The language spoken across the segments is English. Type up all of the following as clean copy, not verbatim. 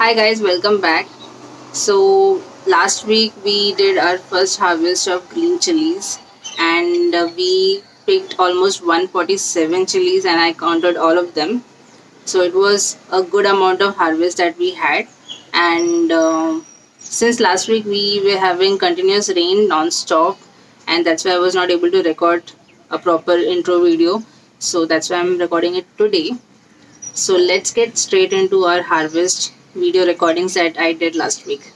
Hi guys, welcome back. So last week we did our first harvest of green chilies and we picked almost 147 chilies and I counted all of them. So it was a good amount of harvest that we had and since last week we were having continuous rain non-stop and that's why I was not able to record a proper intro video. So that's why I'm recording it today. So let's get straight into our harvest video recordings that I did last week.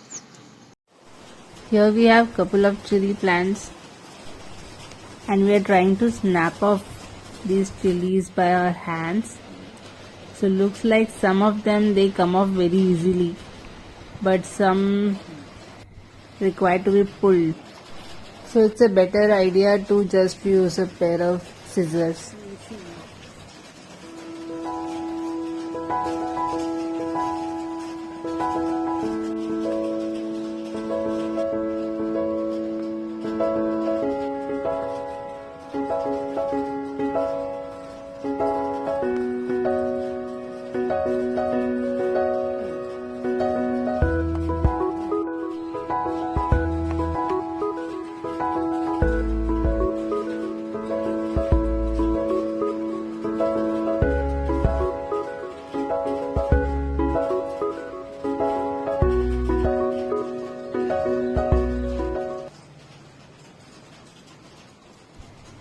Here we have couple of chili plants and we are trying to snap off these chilies by our hands. So looks like some of them they come off very easily, but some require to be pulled. So it's a better idea to just use a pair of scissors.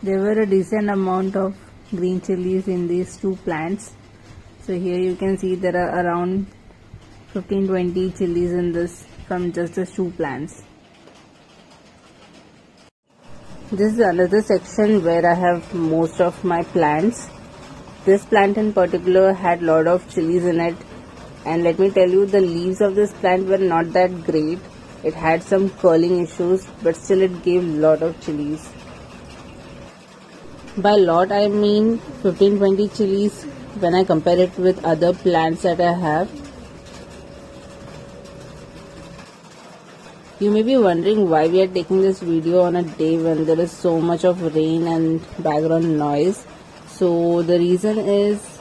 There were a decent amount of green chilies in these two plants. So here you can see there are around 15-20 chilies in this from just the two plants. This is another section where I have most of my plants. This plant in particular had lot of chilies in it, and let me tell you, the leaves of this plant were not that great. It had some curling issues, but still it gave lot of chilies. By lot I mean 15-20 chilies when I compare it with other plants that I have. You may be wondering why we are taking this video on a day when there is so much of rain and background noise. So the reason is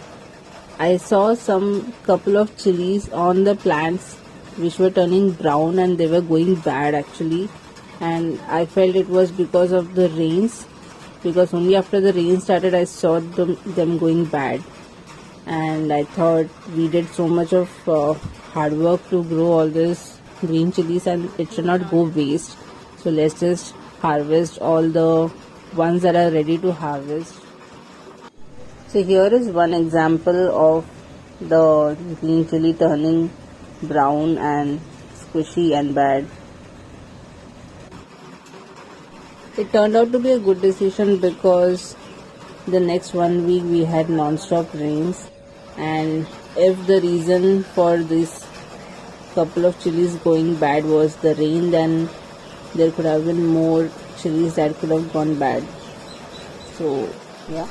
I saw some couple of chilies on the plants which were turning brown and they were going bad actually, and I felt it was because of the rains, because only after the rain started I saw them going bad, and I thought we did so much of hard work to grow all this green chilies and it should not go waste. So let's just harvest all the ones that are ready to harvest. So here is one example of the green chili turning brown and squishy and bad. It turned out to be a good decision because the next 1 week we had non-stop rains, and if the reason for this couple of chilies going bad was the rain, then there could have been more chilies that could have gone bad. So yeah.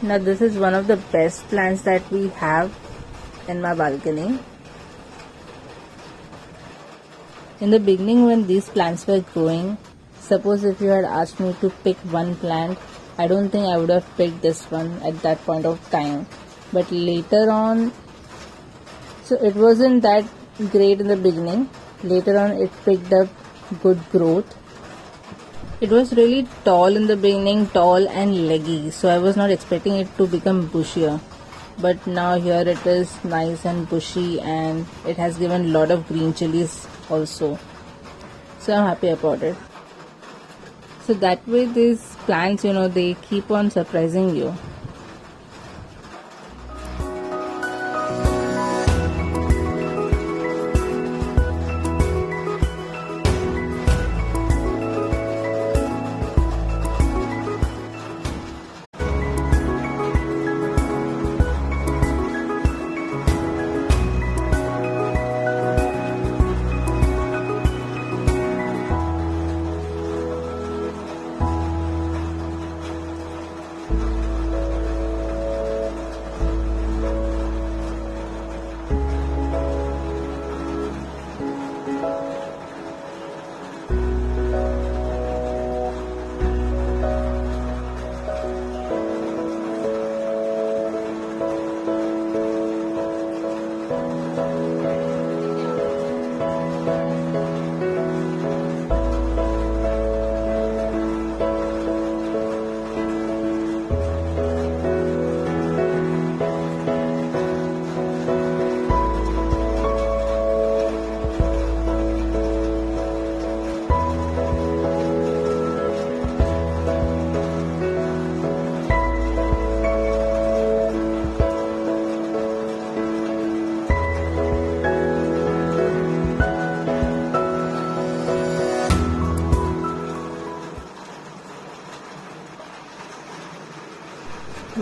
Now this is one of the best plants that we have in my balcony. In the beginning when these plants were growing, suppose if you had asked me to pick one plant, I don't think I would have picked this one at that point of time. But later on, so it wasn't that great in the beginning. Later on it picked up good growth. It was really tall in the beginning, tall and leggy, so I was not expecting it to become bushier. But now here it is nice and bushy, and it has given lot of green chilies also. So I'm happy about it. So that way these plants, they keep on surprising you.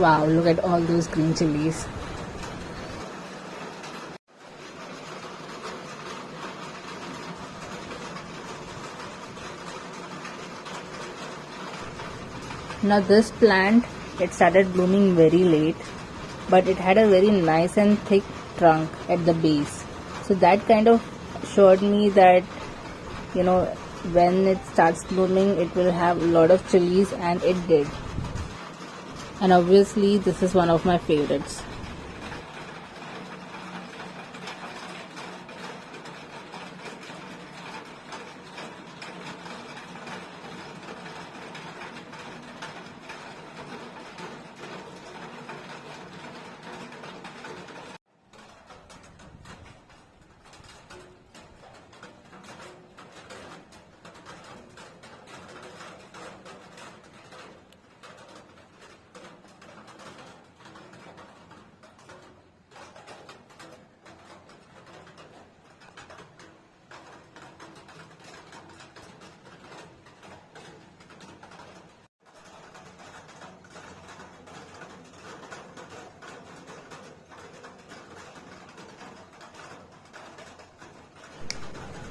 Wow, look at all those green chilies. Now this plant, it started blooming very late, but it had a very nice and thick trunk at the base. So that kind of showed me that, you know, when it starts blooming, it will have a lot of chilies, and it did. And obviously this is one of my favorites.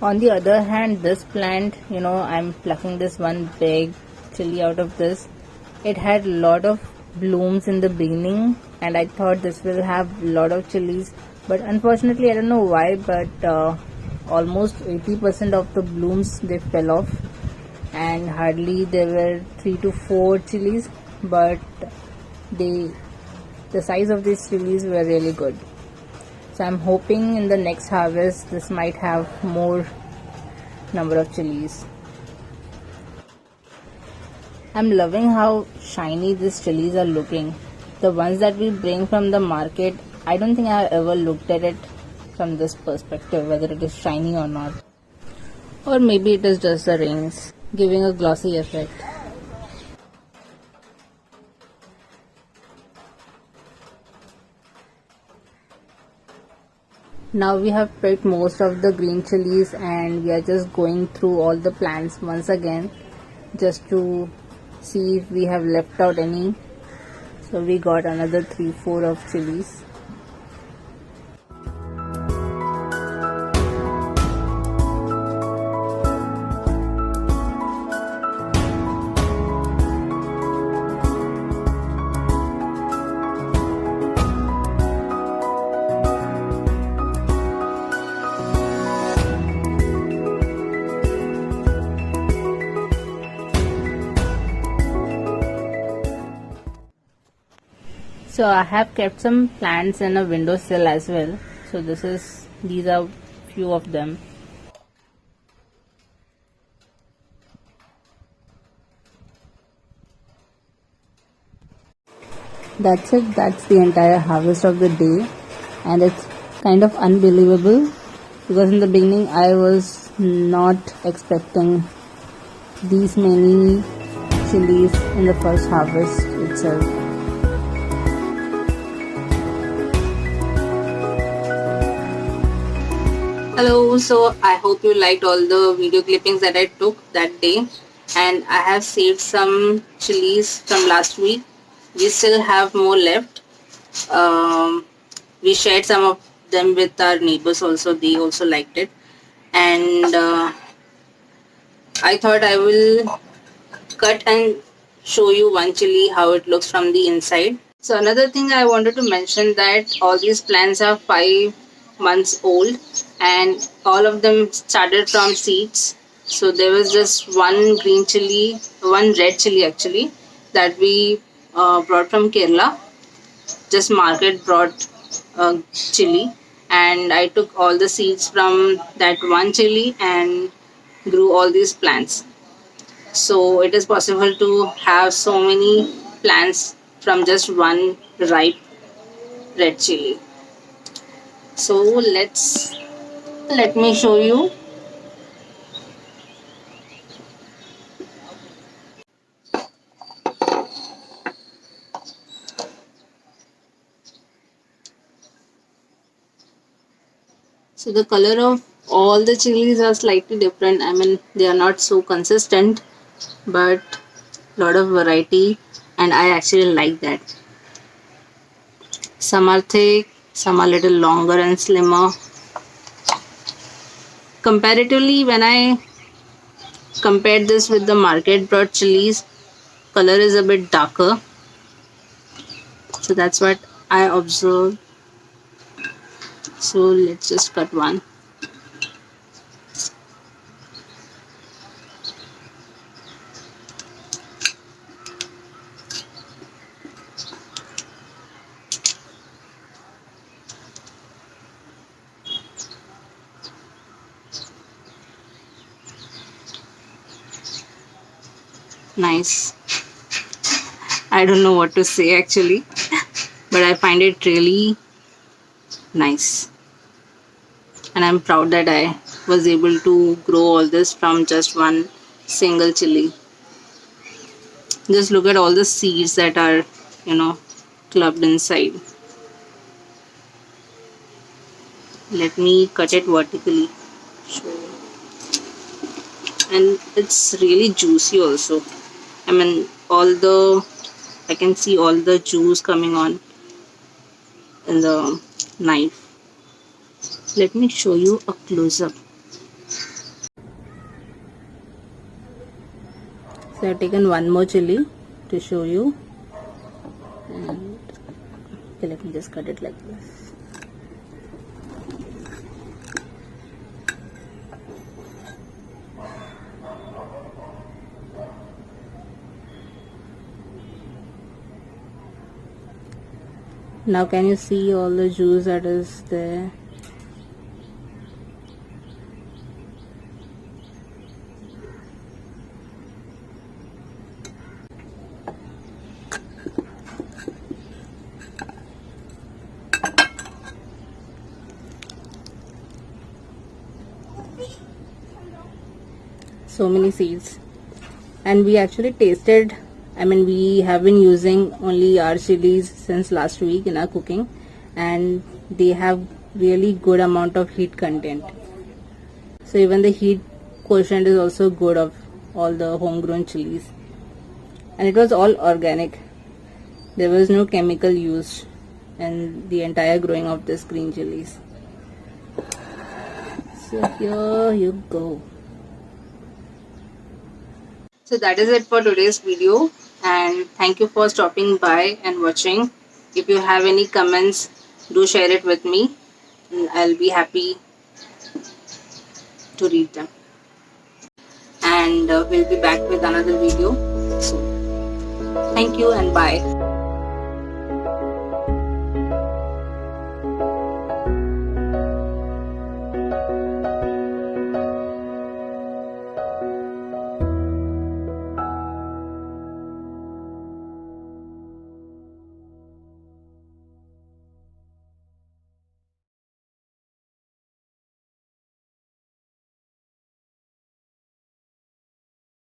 On the other hand, this plant, I'm plucking this one big chili out of this. It had a lot of blooms in the beginning, and I thought this will have a lot of chilies, but unfortunately I don't know why, but almost 80% of the blooms, they fell off, and hardly there were 3 to 4 chilies, but the size of these chilies were really good. So I'm hoping in the next harvest this might have more number of chilies. I'm loving how shiny these chilies are looking. The ones that we bring from the market, I don't think I have ever looked at it from this perspective, whether it is shiny or not. Or maybe it is just the rains giving a glossy effect. Now we have picked most of the green chilies, and we are just going through all the plants once again just to see if we have left out any. So we got another 3-4 of chilies. So I have kept some plants in a windowsill as well. So these are few of them. That's it. That's the entire harvest of the day, and it's kind of unbelievable because in the beginning I was not expecting these many chilies in the first harvest itself. Hello, so I hope you liked all the video clippings that I took that day, and I have saved some chilies from last week. We still have more left. We shared some of them with our neighbors also, they also liked it, and I thought I will cut and show you one chili how it looks from the inside. So another thing I wanted to mention that all these plants are 5 months old, and all of them started from seeds. So there was just one green chili, one red chili actually, that we brought from Kerala. Just market brought chili, and I took all the seeds from that one chili and grew all these plants. So it is possible to have so many plants from just one ripe red chili. So let me show you. So the color of all the chilies are slightly different. I mean, they are not so consistent, but lot of variety, and I actually like that. Some are thick, some are little longer and slimmer. Comparatively, when I compared this with the market brought chilies, color is a bit darker. So that's what I observed. So let's just cut one. Nice. I don't know what to say actually, but I find it really nice. And I'm proud that I was able to grow all this from just one single chili. Just look at all the seeds that are, clubbed inside. Let me cut it vertically. And it's really juicy also. I mean, I can see all the juice coming on in the knife. Let me show you a close-up. So I've taken one more chili to show you, and okay, let me just cut it like this. Now can you see all the juice that is there? So many seeds. And we actually tasted, we have been using only our chilies since last week in our cooking, and they have really good amount of heat content. So even the heat quotient is also good of all the homegrown chilies. And it was all organic. There was no chemical used in the entire growing of this green chilies. So here you go. So that is it for today's video, and thank you for stopping by and watching. If you have any comments, do share it with me, and I'll be happy to read them. And we'll be back with another video soon. Thank you and bye.